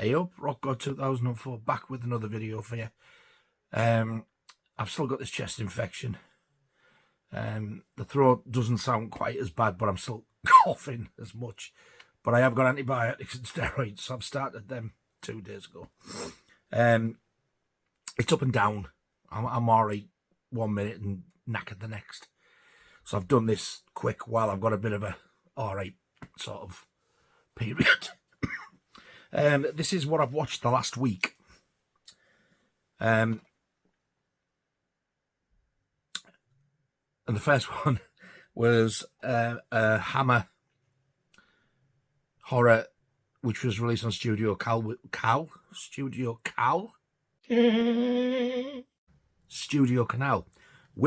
Hey up, Rock God 2004, back with another video for you. I've still got this chest infection. The throat doesn't sound quite as bad, but I'm still coughing as much. But I have got antibiotics and steroids, so I've started them 2 days ago. It's up and down. I'm alright 1 minute and knackered the next. So I've done this quick while I've got a bit of a alright sort of period. This is what I've watched the last week. And the first one was a Hammer horror, which was released on Studio Canal with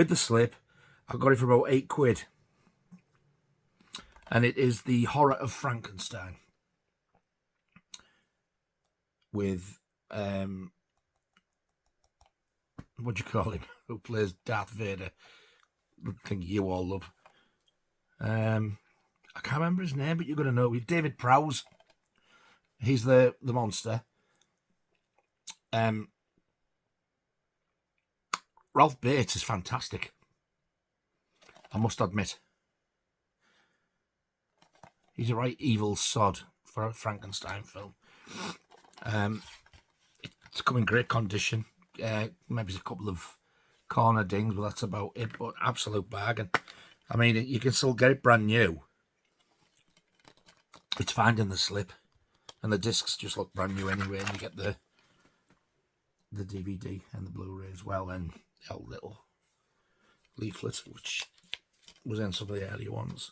the slip. I got it for about £8, and it is the Horror of Frankenstein with what do you call him, who plays Darth Vader, the thing you all love. I can't remember his name, but you're gonna know. With David Prowse, he's the monster. Ralph Bates is fantastic, I must admit. He's a right evil sod for a Frankenstein film. It's come in great condition. Maybe a couple of corner dings, but that's about it. But absolute bargain. I mean, you can still get it brand new. It's finding the slip, and the discs just look brand new anyway. And you get the DVD and the Blu-ray as well, and the old little leaflet, which was in some of the earlier ones.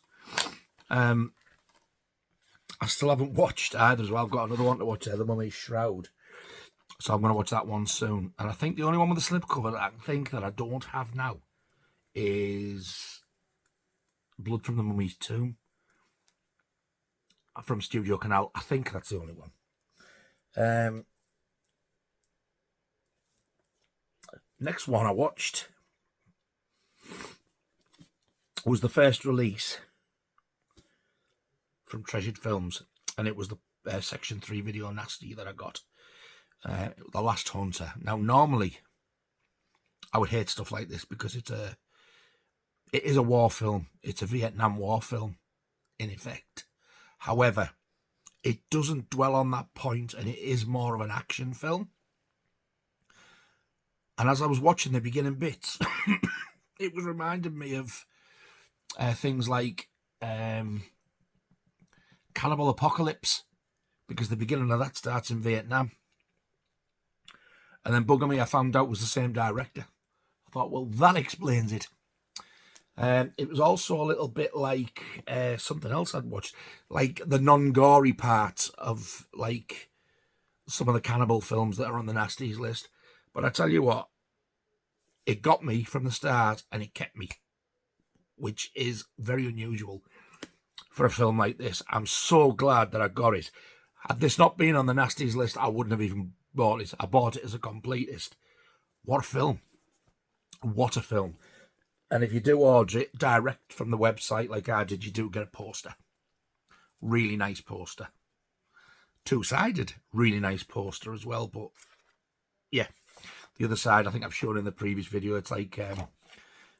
I still haven't watched either as well. I've got another one to watch there, The Mummy's Shroud. So I'm going to watch that one soon. And I think the only one with the slipcover that I think that I don't have now is Blood from the Mummy's Tomb from Studio Canal. I think that's the only one. Next one I watched was the first release from Treasured Films, and it was the Section 3 video nasty that I got. The Last Hunter. Now, normally I would hate stuff like this because it is a war film. It's a Vietnam War film, in effect. However, it doesn't dwell on that point, and it is more of an action film. And as I was watching the beginning bits, it was reminding me of things like Cannibal Apocalypse, because the beginning of that starts in Vietnam. And then bugger me, I found out was the same director. I thought, well, that explains it. It was also a little bit like something else I'd watched, like the non-gory part of like some of the cannibal films that are on the nasties list. But I tell you what, it got me from the start and it kept me, which is very unusual for a film like this. I'm so glad that I got it. Had this not been on the nasties list, I wouldn't have even bought it. I bought it as a completist. What a film. What a film. And if you do order it direct from the website like I did, you do get a poster. Really nice poster. Two-sided. Really nice poster as well. But yeah, the other side, I think I've shown in the previous video, it's like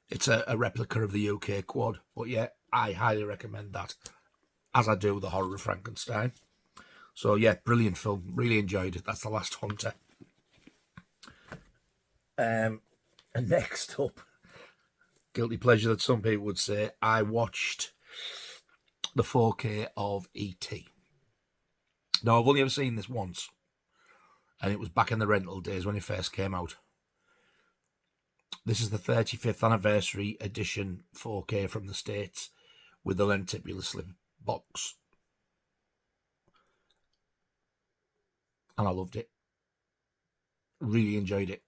it's a replica of the UK quad. But yeah, I highly recommend that, as I do the Horror of Frankenstein. So yeah, brilliant film. Really enjoyed it. That's The Last Hunter. And next up, guilty pleasure that some people would say, I watched the 4K of E.T. Now, I've only ever seen this once, and it was back in the rental days when it first came out. This is the 35th anniversary edition 4K from the States with the lenticular slip box. And I loved it. Really enjoyed it.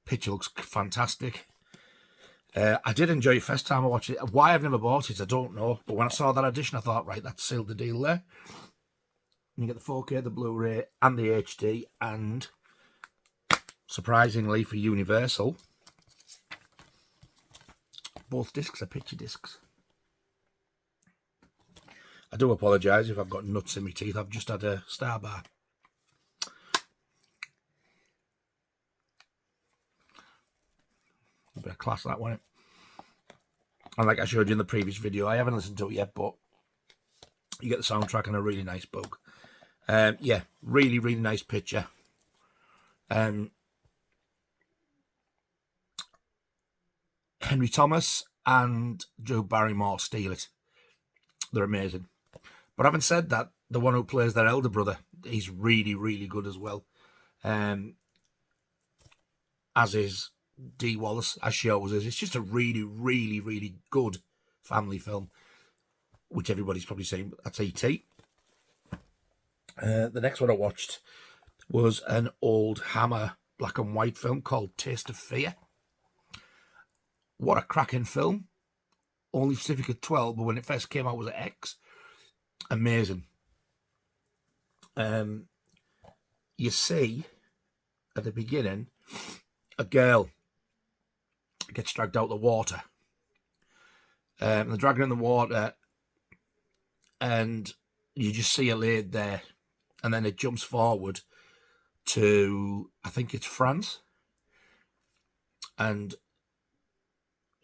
Picture looks fantastic. I did enjoy it first time I watched it. Why I've never bought it, I don't know. But when I saw that edition, I thought, right, that sealed the deal there. You get the 4K, the Blu-ray, and the HD, and surprisingly for Universal, both discs are picture discs. I do apologise if I've got nuts in my teeth. I've just had a Star Bar. A bit of class, that one. And like I showed you in the previous video, I haven't listened to it yet, but you get the soundtrack and a really nice book. Yeah, really, really nice picture. Henry Thomas and Drew Barrymore steal it. They're amazing. But having said that, the one who plays their elder brother, he's really, really good as well. As is Dee Wallace, as she always is. It's just a really, really, really good family film, which everybody's probably saying, that's E.T. The next one I watched was an old Hammer black and white film called Taste of Fear. What a cracking film. Only specific at 12, but when it first came out it was at X. Amazing. You see, at the beginning, a girl gets dragged out of the water. They're dragging her in the water, and you just see her laid there, and then it jumps forward to, I think it's France, and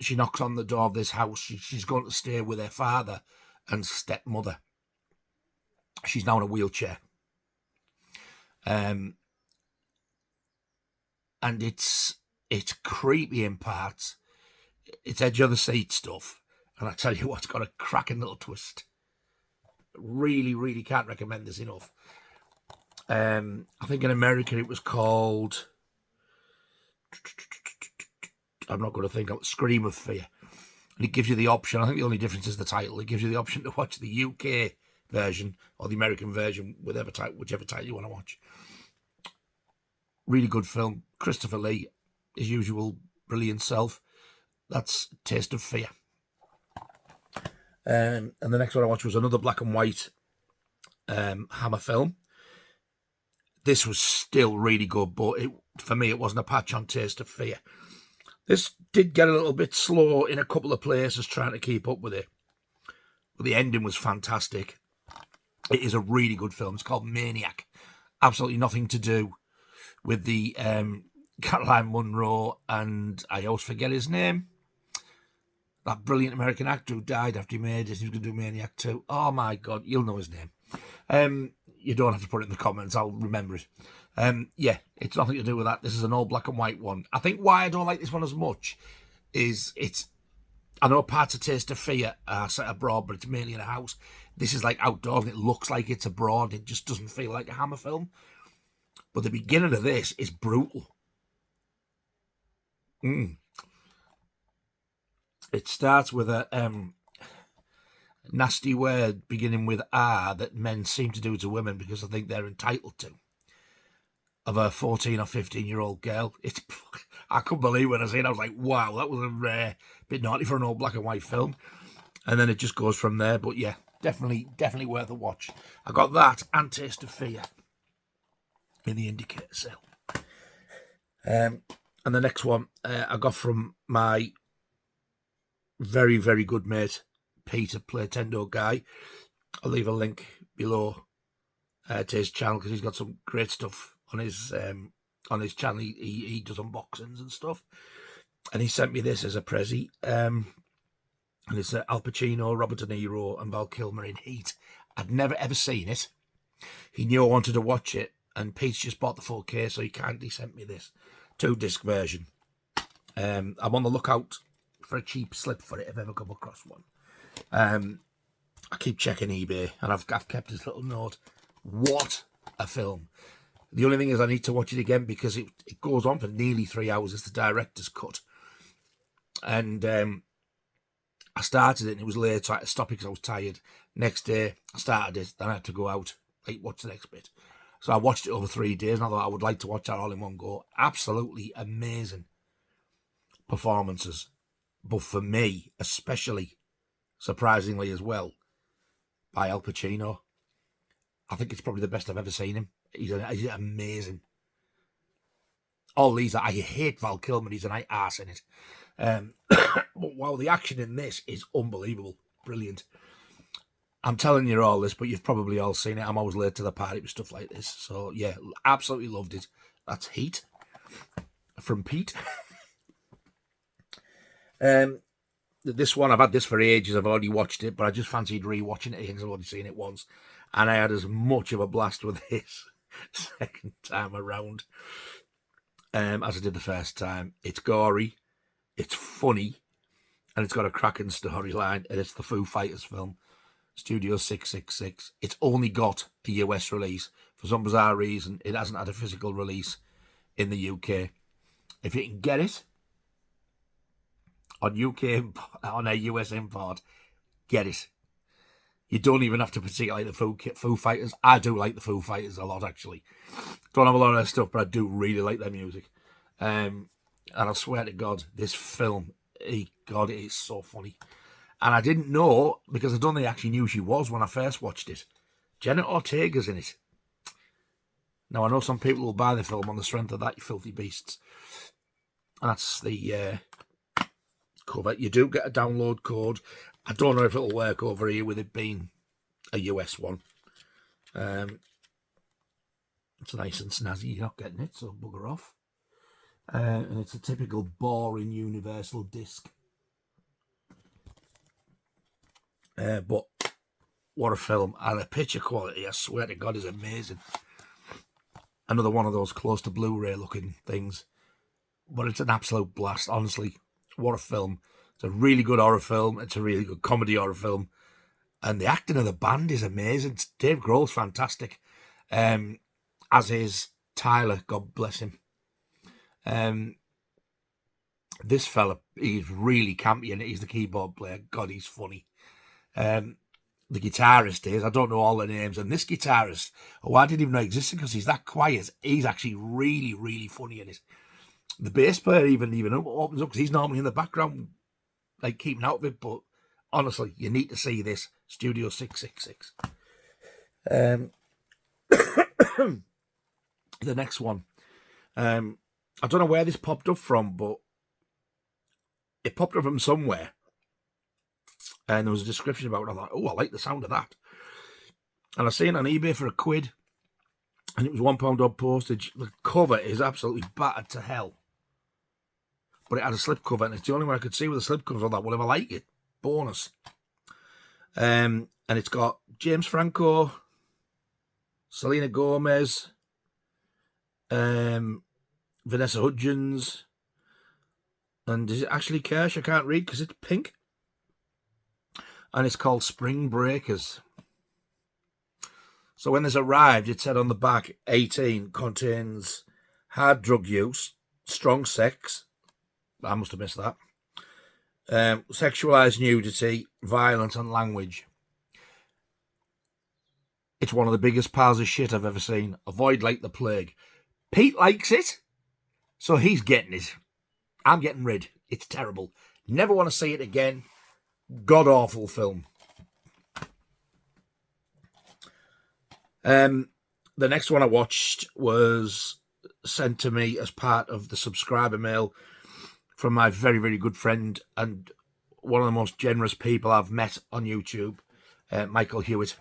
she knocks on the door of this house. She's going to stay with her father and stepmother. She's now in a wheelchair. And it's creepy in parts. It's edge of the seat stuff. And I tell you what, it's got a cracking little twist. Really, really can't recommend this enough. I think in America it was called, I'm not going to think, Scream of Fear. And it gives you the option, I think the only difference is the title. It gives you the option to watch the UK version or the American version, whichever title you want to watch. Really good film. Christopher Lee, his usual brilliant self. That's Taste of Fear. And the next one I watched was another black and white Hammer film. This was still really good, but for me it wasn't a patch on Taste of Fear. This did get a little bit slow in a couple of places trying to keep up with it. But the ending was fantastic. It is a really good film. It's called Maniac. Absolutely nothing to do with the Caroline Munro and I always forget his name. That brilliant American actor who died after he made it. He was going to do Maniac 2. Oh my God, you'll know his name. You don't have to put it in the comments. I'll remember it. Yeah, it's nothing to do with that. This is an all black and white one. I think why I don't like this one as much is I know parts of Taste of Fear are set abroad, but it's mainly in a house. This is like outdoors and it looks like it's abroad. It just doesn't feel like a Hammer film. But the beginning of this is brutal. It starts with a nasty word beginning with R that men seem to do to women because I think they're entitled to, of a 14 or 15-year-old girl. I couldn't believe when I seen it. I was like, wow, that was a bit naughty for an old black and white film. And then it just goes from there. But yeah, definitely worth a watch. I got that and Taste of Fear in the indicator sale. And the next one I got from my very, very good mate, Peter, Playtendo guy. I'll leave a link below to his channel because he's got some great stuff on his channel. He does unboxings and stuff. And he sent me this as a prezi. And it's Al Pacino, Robert De Niro and Val Kilmer in Heat. I'd never ever seen it. He knew I wanted to watch it. And Pete's just bought the 4K, so he kindly sent me this 2-disc version. I'm on the lookout for a cheap slip for it if I ever come across one. I keep checking eBay, and I've kept this little note. What a film. The only thing is I need to watch it again because it goes on for nearly 3 hours. It's the director's cut. And I started it and it was late, so I had to stop it because I was tired. Next day, I started it, then I had to go out. Like, what's the next bit? So I watched it over 3 days, and I thought I would like to watch that all in one go. Absolutely amazing performances. But for me, especially, surprisingly as well, by Al Pacino. I think it's probably the best I've ever seen him. He's amazing. All these, I hate Val Kilmer. He's an arse in it. But wow, the action in this is unbelievable. Brilliant. I'm telling you all this, but you've probably all seen it. I'm always late to the party with stuff like this. So, yeah, absolutely loved it. That's Heat from Pete. This one, I've had this for ages. I've already watched it, but I just fancied rewatching it again because I've already seen it once. And I had as much of a blast with this second time around as I did the first time. It's gory, it's funny, and it's got a cracking storyline, and it's the Foo Fighters film, Studio 666. It's only got a US release. For some bizarre reason, it hasn't had a physical release in the UK. If you can get it on on a US import, get it. You don't even have to particularly like the Foo Fighters. I do like the Foo Fighters a lot, actually. Don't have a lot of their stuff, but I do really like their music. And I swear to God, this film, God, it is so funny. And I didn't know, because I don't think I actually knew she was when I first watched it. Jenna Ortega's in it. Now, I know some people will buy the film on the strength of that, you filthy beasts. And that's the cover. You do get a download code. I don't know if it'll work over here with it being a US one. It's nice and snazzy. You're not getting it, so bugger off. And it's a typical boring Universal disc. But what a film. And the picture quality, I swear to God, is amazing. Another one of those close to Blu-ray looking things. But it's an absolute blast, honestly. What a film. It's a really good horror film. It's a really good comedy horror film. And the acting of the band is amazing. Dave Grohl's fantastic. As is Tyler, God bless him. This fella, he's really campy in it. He's the keyboard player. God, he's funny. The guitarist is, I don't know all the names. And this guitarist, I didn't even know existed because he's that quiet. He's actually really, really funny in it. The bass player even opens up because he's normally in the background, like keeping out of it. But honestly, you need to see this Studio 666. The next one, I don't know where this popped up from, but it popped up from somewhere, and there was a description about it. I thought, oh, I like the sound of that. And I seen it on eBay for £1, and it was £1 odd postage. The cover is absolutely battered to hell, but it had a slipcover, and it's the only one I could see with a slipcover. I thought, well, if I like it, bonus. And it's got James Franco, Selena Gomez, Vanessa Hudgens, and is it Ashley Kirsch? I can't read because it's pink. And it's called Spring Breakers. So when this arrived, it said on the back, 18, contains hard drug use, strong sex. I must have missed that. Sexualized nudity, violence, and language. It's one of the biggest piles of shit I've ever seen. Avoid like the plague. Pete likes it, so he's getting it. I'm getting rid. It's terrible. Never want to see it again. God-awful film. The next one I watched was sent to me as part of the subscriber mail from my very, very good friend and one of the most generous people I've met on YouTube, Michael Hewitt.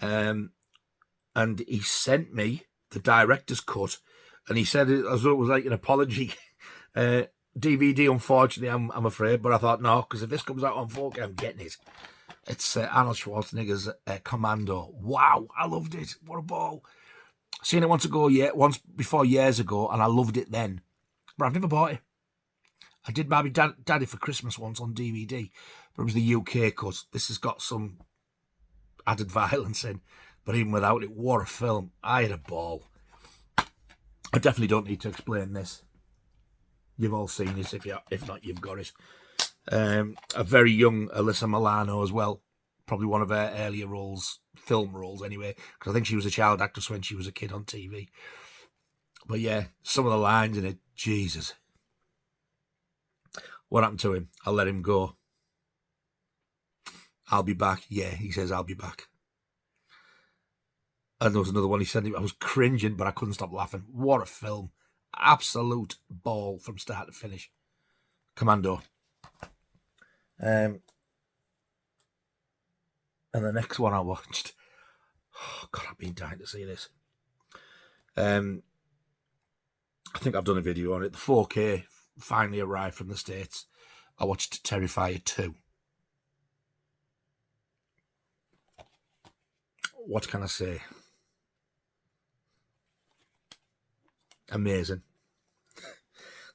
And he sent me the director's cut, and he said it as though it was like an apology. DVD, unfortunately, I'm afraid, but I thought, no, because if this comes out on 4K, I'm getting it. It's Arnold Schwarzenegger's Commando. Wow, I loved it. What a ball. Seen it once before years ago, and I loved it then. But I've never bought it. I did buy my daddy for Christmas once on DVD, but it was the UK cut. This has got some added violence in, but even without it, what a film. I had a ball. I definitely don't need to explain this. You've all seen it. If not, you've got it. A very young Alyssa Milano as well. Probably one of her earlier roles, film roles anyway, because I think she was a child actress when she was a kid on TV. But yeah, some of the lines in it, Jesus. What happened to him? I'll let him go. I'll be back. Yeah, he says, I'll be back. And there was another one he said, I was cringing, but I couldn't stop laughing. What a film. Absolute ball from start to finish. Commando. And the next one I watched, oh God, I've been dying to see this. I think I've done a video on it. The 4K finally arrived from the States. I watched Terrifier 2. What can I say? Amazing.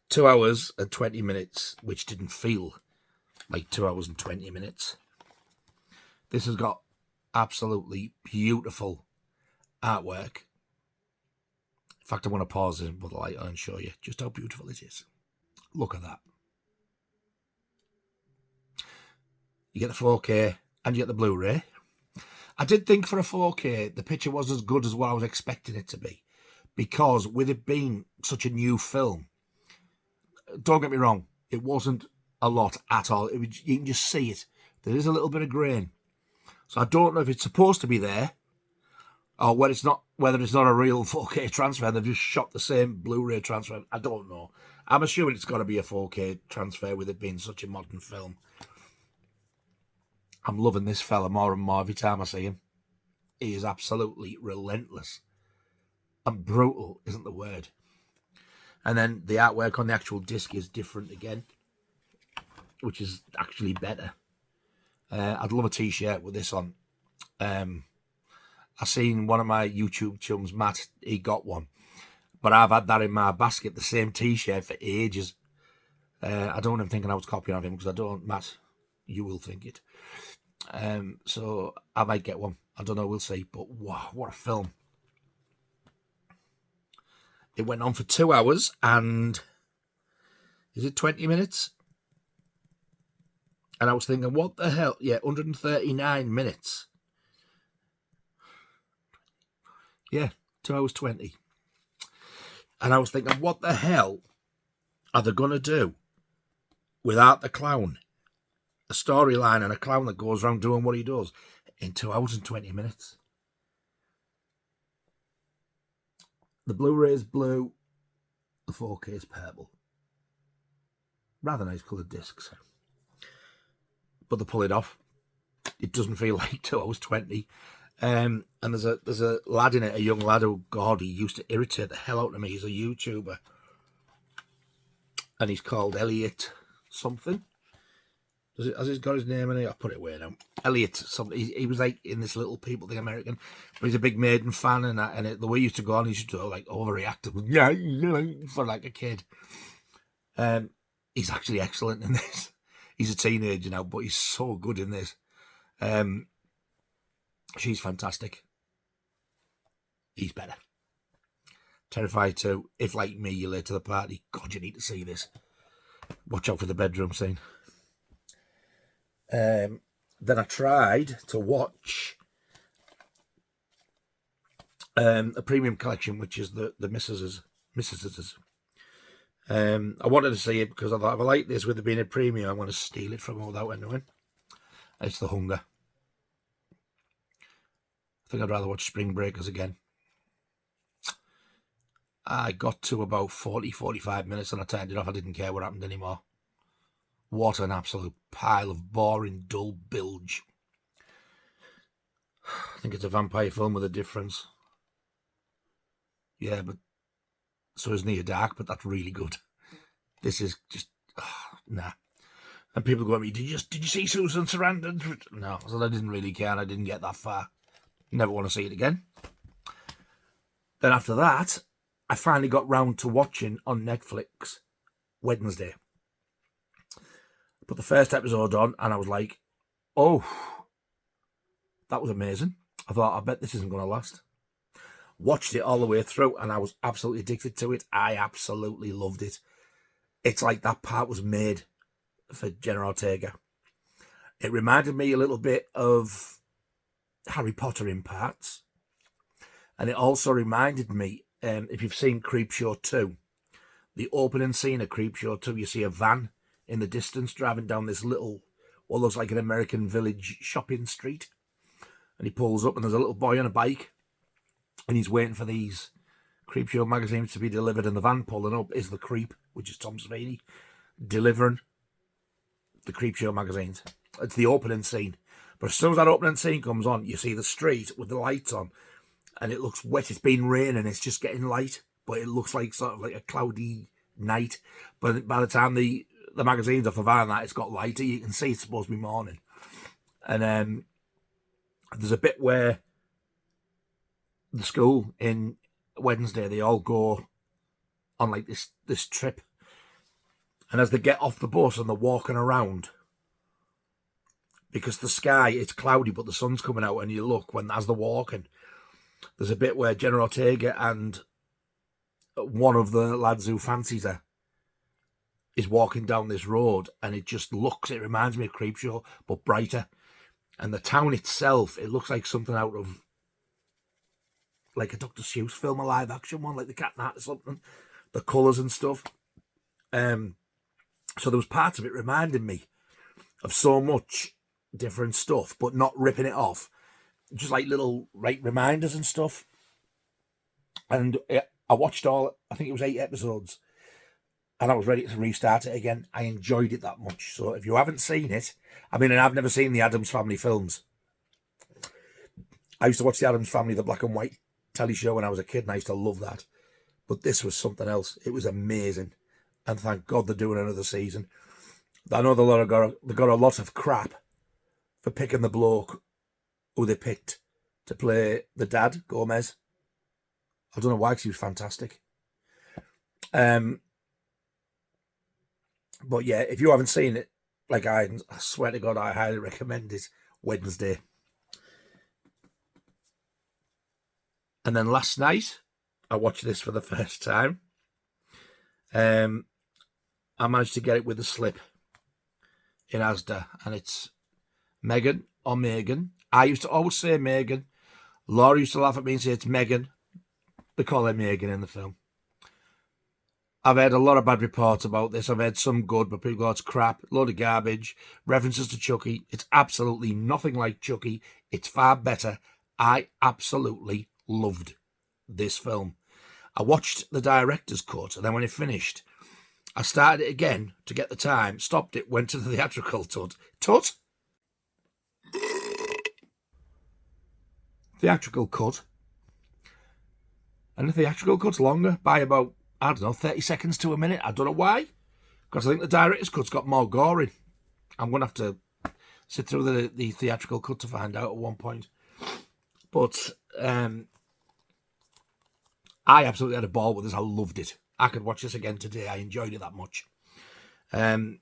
2 hours and 20 minutes, which didn't feel like 2 hours and 20 minutes. This has got absolutely beautiful artwork. In fact, I want to pause it and put the light on and show you just how beautiful it is. Look at that. You get the 4K and you get the Blu-ray. I did think for a 4K, the picture was as good as what I was expecting it to be. Because with it being such a new film, don't get me wrong, it wasn't a lot at all. You can just see it. There is a little bit of grain. So I don't know if it's supposed to be there, or whether it's not a real 4K transfer. They've just shot the same Blu-ray transfer. I don't know. I'm assuming it's got to be a 4K transfer with it being such a modern film. I'm loving this fella more and more every time I see him. He is absolutely relentless. And brutal isn't the word. And then the artwork on the actual disc is different again, which is actually better. I'd love a t-shirt with this on. I seen one of my YouTube chums, Matt, he got one. But I've had that in my basket, the same t-shirt for ages. I don't even think I was copying of him because I don't, Matt, you will think it. So I might get one. I don't know, we'll see. But wow, what a film. It went on for 2 hours and, is it 20 minutes? And I was thinking, what the hell? Yeah, 139 minutes. Yeah, 2 hours 20. And I was thinking, what the hell are they going to do without the clown? A storyline and a clown that goes around doing what he does in 2 hours and 20 minutes. The Blu-ray is blue. The 4K is purple. Rather nice coloured discs. But they pull it off. It doesn't feel like 2 hours 20. And there's a lad in it, a young lad who, God, he used to irritate the hell out of me. He's a YouTuber. And he's called Elliot something. Has he got his name in it? I'll put it away now. Elliot something. He was like in this Little People thing, American. But he's a big Maiden fan, and that. And the way he used to go on, he used to like overreact for like a kid. He's actually excellent in this. He's a teenager now, but he's so good in this. She's fantastic. He's better. Terrifier 2. If, like me, you're late to the party, God, you need to see this. Watch out for the bedroom scene. Then I tried to watch a premium collection, which is the Mrs.'s. I wanted to see it because I thought if I like this with it being a premium, I'm going to steal it from her without her knowing. It's The Hunger. I think I'd rather watch Spring Breakers again. I got to about 40-45 minutes and I turned it off. I didn't care what happened anymore. What an absolute pile of boring, dull bilge. I think it's a vampire film with a difference. Yeah, but so is Near Dark, but that's really good. This is just, nah. And people go at me, did you see Susan Sarandon? No, I said I didn't really care and I didn't get that far. Never want to see it again. Then after that, I finally got round to watching on Netflix Wednesday. I put the first episode on and I was like, oh, that was amazing. I thought, I bet this isn't going to last. Watched it all the way through and I was absolutely addicted to it. I absolutely loved it. It's like that part was made for Jenna Ortega. It reminded me a little bit of Harry Potter in parts. And it also reminded me, if you've seen Creepshow 2, the opening scene of Creepshow 2, you see a van in the distance driving down this little, what looks like an American village shopping street. And he pulls up and there's a little boy on a bike. And he's waiting for these Creepshow magazines to be delivered. And the van pulling up is the Creep, which is Tom Savini, delivering the Creepshow magazines. It's the opening scene. But as soon as that opening scene comes on, you see the street with the lights on, and it looks wet. It's been raining. It's just getting light, but it looks like sort of like a cloudy night. But by the time the magazine's off of that, it's got lighter. You can see it's supposed to be morning. And there's a bit where the school in Wednesday, they all go on like this trip. And as they get off the bus and they're walking around, because the sky, it's cloudy, but the sun's coming out, and you look as they're walking, there's a bit where Jenna Ortega and one of the lads who fancies her is walking down this road, and it reminds me of Creepshow, but brighter. And the town itself, it looks like something out of like a Dr. Seuss film, a live action one, like the Cat in the Hat or something. The colours and stuff. So there was parts of it reminding me of so much different stuff, but not ripping it off. Just like little reminders and stuff. And I watched I think it was 8 episodes, and I was ready to restart it again. I enjoyed it that much. So if you haven't seen it, and I've never seen the Addams Family films. I used to watch the Addams Family, the black and white telly show, when I was a kid, and I used to love that. But this was something else. It was amazing. And thank God they're doing another season. I know they got a lot of crap for picking the bloke who they picked to play the dad, Gomez. I don't know why, because he was fantastic. But yeah, if you haven't seen it, like I swear to God, I highly recommend it. Wednesday. And then last night, I watched this for the first time. I managed to get it with a slip in Asda, and it's Megan or Megan. I used to always say Megan. Laura used to laugh at me and say it's Megan. They call her Megan in the film. I've heard a lot of bad reports about this. I've heard some good, but people go, it's crap, load of garbage, references to Chucky. It's absolutely nothing like Chucky. It's far better. I absolutely loved this film. I watched the director's cut, and then when it finished, I started it again to get the time, stopped it, went to the theatrical Theatrical cut. And the theatrical cut's longer by about, 30 seconds to a minute. I don't know why. Because I think the director's cut's got more gory. I'm going to have to sit through the theatrical cut to find out at one point. But I absolutely had a ball with this. I loved it. I could watch this again today. I enjoyed it that much. The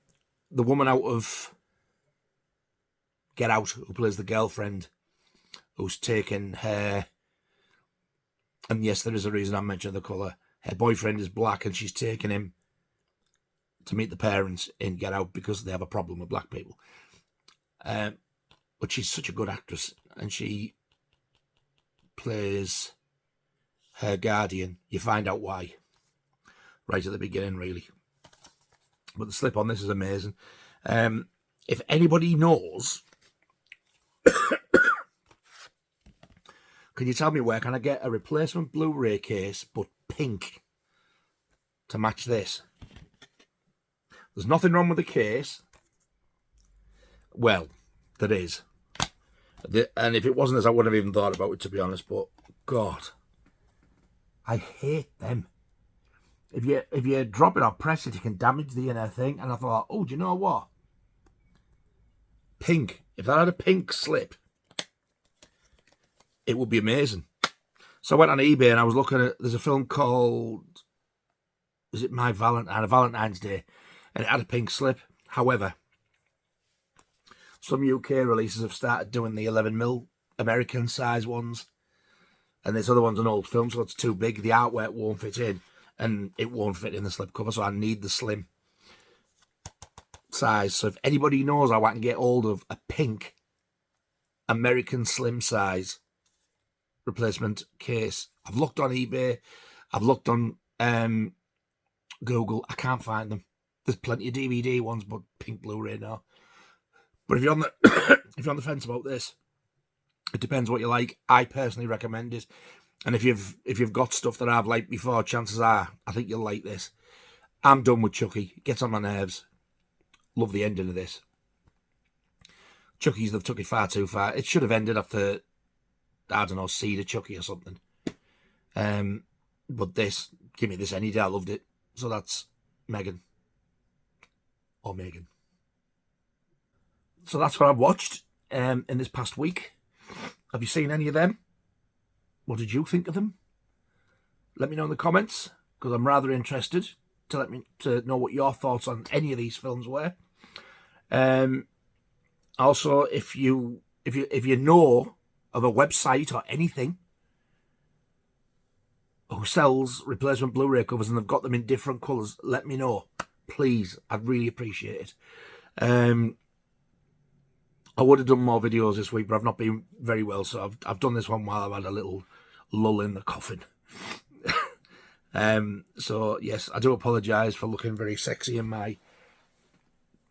woman out of Get Out, who plays the girlfriend, who's taken her, and yes, there is a reason I'm mentioning the colour. Her boyfriend is black, and she's taken him to meet the parents in Get Out because they have a problem with black people. But she's such a good actress, and she plays her guardian. You find out why right at the beginning, really. But the slip on this is amazing. If anybody knows, can you tell me where can I get a replacement Blu-ray case but pink to match this? There's nothing wrong with the case. Well, there is. And if it wasn't as, I wouldn't have even thought about it, to be honest. But God, I hate them. If you drop it or press it, you can damage the inner thing. And I thought, oh, do you know what? Pink. If that had a pink slip, it would be amazing. So I went on eBay and I was looking at, there's a film called, is it My Valentine, a Valentine's Day, and it had a pink slip. However, some UK releases have started doing the 11mm American size ones, and this other one's an old film, so it's too big. The artwork won't fit in, and it won't fit in the slipcover, so I need the slim size. So if anybody knows how I can get hold of a pink American slim size replacement case, I've looked on eBay, I've looked on Google, I can't find them. There's plenty of DVD ones, but pink Blu-ray now. But if you're on the if you're on the fence about this, it depends what you like. I personally recommend it, and if you've got stuff that I've liked before, chances are I think you'll like this. I'm done with Chucky. It gets on my nerves. Love the ending of this. Chucky's, they've took it far too far. It should have ended after, I don't know, Seed of Chucky or something. But this, give me this any day. I loved it. So that's Megan. Or Megan. So that's what I've watched in this past week. Have you seen any of them? What did you think of them? Let me know in the comments, because I'm rather interested to know what your thoughts on any of these films were. Also, if you know of a website or anything who sells replacement Blu-ray covers and they've got them in different colours, let me know, please. I'd really appreciate it. I would have done more videos this week, but I've not been very well, so I've done this one while I've had a little lull in the coffin. So yes, I do apologise for looking very sexy in my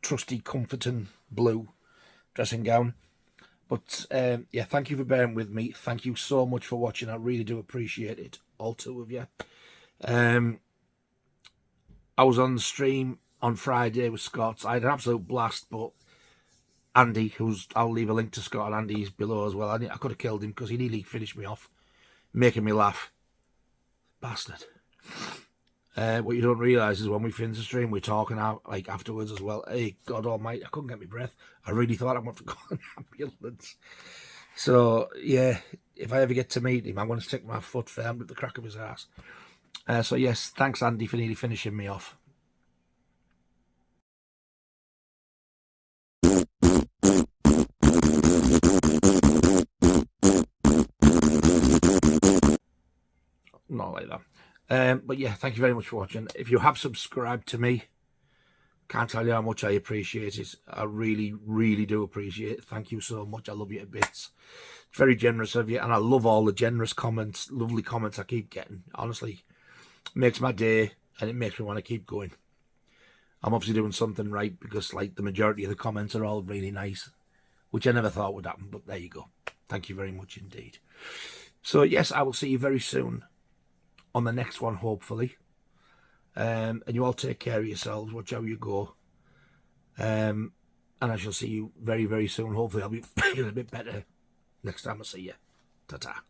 trusty comforting blue dressing gown. But yeah, thank you for bearing with me. Thank you so much for watching. I really do appreciate it, all two of you. I was on the stream on Friday with Scott. I had an absolute blast, but Andy, I'll leave a link to Scott and Andy's below as well. I could have killed him because he nearly finished me off, making me laugh. Bastard. What you don't realise is when we finish the stream, we're talking out like afterwards as well. Hey, God Almighty, I couldn't get my breath. I really thought I wanted to go on an ambulance. So yeah, if I ever get to meet him, I'm going to stick my foot firm at the crack of his ass. So yes, thanks Andy for nearly finishing me off. Not like that. But yeah, thank you very much for watching. If you have subscribed to me, can't tell you how much I appreciate it. I really, really do appreciate it. Thank you so much. I love you to bits. It's very generous of you, and I love all the generous comments, lovely comments I keep getting. Honestly, it makes my day, and it makes me want to keep going. I'm obviously doing something right, because like the majority of the comments are all really nice, which I never thought would happen, but there you go. Thank you very much indeed. So yes, I will see you very soon on the next one, hopefully. And you all take care of yourselves. Watch how you go. And I shall see you very, very soon. Hopefully I'll be feeling a bit better next time I see you. Ta-ta.